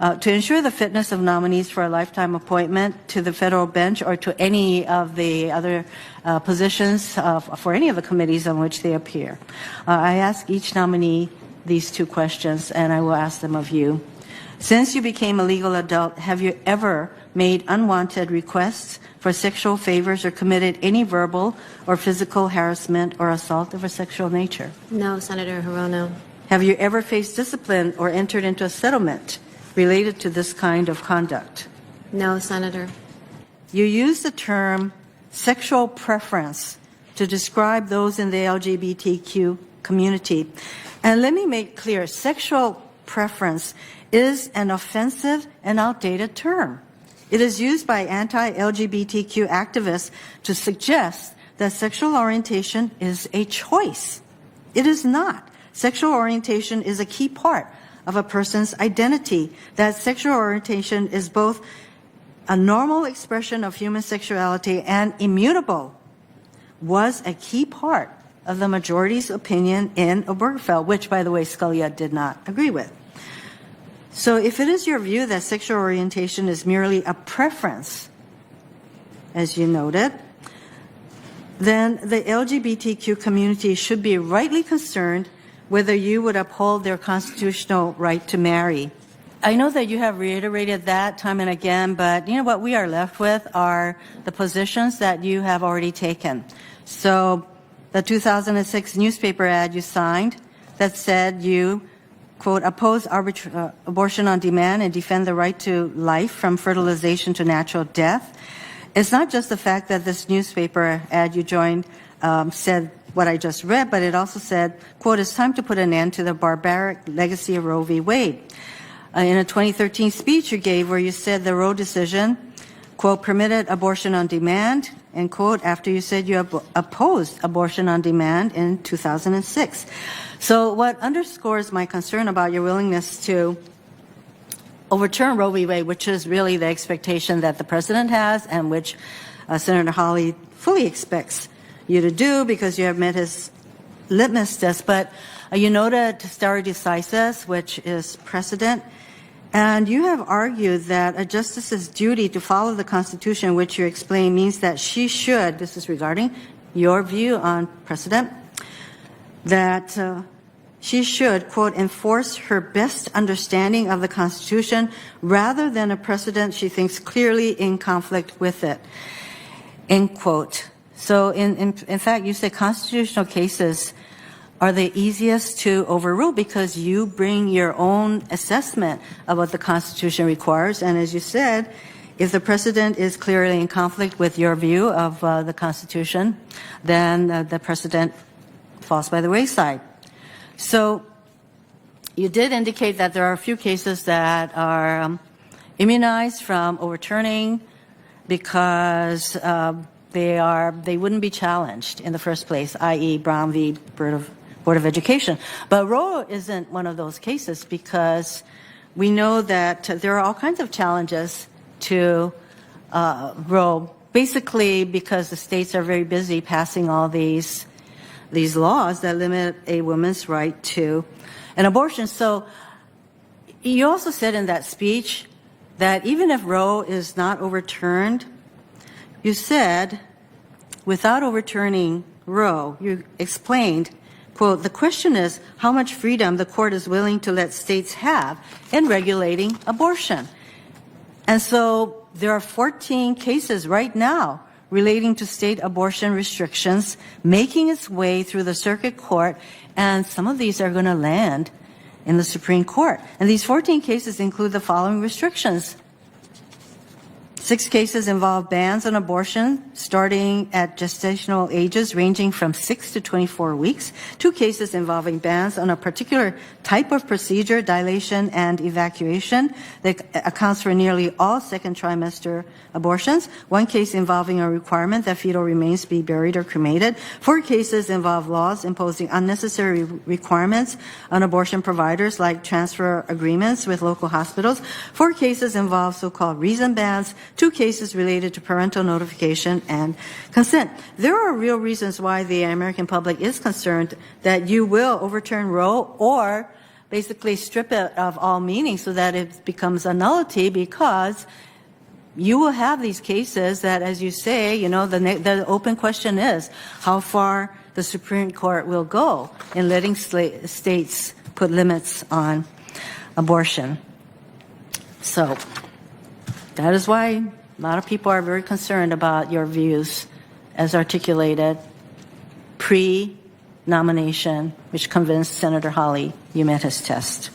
to ensure the fitness of nominees for a lifetime appointment to the federal bench or to any of the other positions for any of the committees on which they appear. I ask each nominee these two questions, and I will ask them of you. Since you became a legal adult, have you ever made unwanted requests for sexual favors or committed any verbal or physical harassment or assault of a sexual nature? No, Senator Hirono. Have you ever faced discipline or entered into a settlement related to this kind of conduct? No, Senator. You use the term sexual preference to describe those in the LGBTQ community. And let me make clear, sexual preference is an offensive and outdated term. It is used by anti-LGBTQ activists to suggest that sexual orientation is a choice. It is not. Sexual orientation is a key part of a person's identity. That sexual orientation is both a normal expression of human sexuality and immutable was a key part of the majority's opinion in Obergefell, which, by the way, Scalia did not agree with. So if it is your view that sexual orientation is merely a preference, as you noted, then the LGBTQ community should be rightly concerned whether you would uphold their constitutional right to marry. I know that you have reiterated that time and again, but you know what we are left with are the positions that you have already taken. So the 2006 newspaper ad you signed that said you, quote, oppose abortion on demand and defend the right to life from fertilization to natural death. It's not just the fact that this newspaper ad you joined said what I just read, but it also said, quote, it's time to put an end to the barbaric legacy of Roe v. Wade. In a 2013 speech you gave where you said the Roe decision, quote, permitted abortion on demand, end quote, after you said you opposed abortion on demand in 2006. So what underscores my concern about your willingness to overturn Roe v. Wade, which is really the expectation that the president has and which Senator Hawley fully expects you to do because you have met his litmus test, but you noted stare decisis, which is precedent, and you have argued that a justice's duty to follow the Constitution, which you explain means that she should, this is regarding your view on precedent, that she should, quote, enforce her best understanding of the Constitution rather than a precedent she thinks clearly in conflict with it, end quote. So in fact, you say constitutional cases are the easiest to overrule because you bring your own assessment of what the Constitution requires. And as you said, if the precedent is clearly in conflict with your view of the Constitution, then the precedent falls by the wayside. So you did indicate that there are a few cases that are immunized from overturning because they wouldn't be challenged in the first place, i.e. Brown v. Board of Education. But Roe isn't one of those cases because we know that there are all kinds of challenges to Roe, basically because the states are very busy passing all these laws that limit a woman's right to an abortion. So you also said in that speech that even if Roe is not overturned, you said, without overturning Roe, you explained, quote, the question is how much freedom the court is willing to let states have in regulating abortion. And so there are 14 cases right now relating to state abortion restrictions making its way through the circuit court, and some of these are going to land in the Supreme Court. And these 14 cases include the following restrictions. 6 cases involve bans on abortion starting at gestational ages ranging from 6 to 24 weeks. 2 cases involving bans on a particular type of procedure, dilation and evacuation, that accounts for nearly all second trimester abortions. 1 case involving a requirement that fetal remains be buried or cremated. 4 cases involve laws imposing unnecessary requirements on abortion providers like transfer agreements with local hospitals. 4 cases involve so-called reason bans. 2 cases related to parental notification and consent. There are real reasons why the American public is concerned that you will overturn Roe or basically strip it of all meaning so that it becomes a nullity, because you will have these cases that, as you say, the open question is how far the Supreme Court will go in letting states put limits on abortion. So that is why a lot of people are very concerned about your views as articulated pre-nomination, which convinced Senator Hawley you met his test.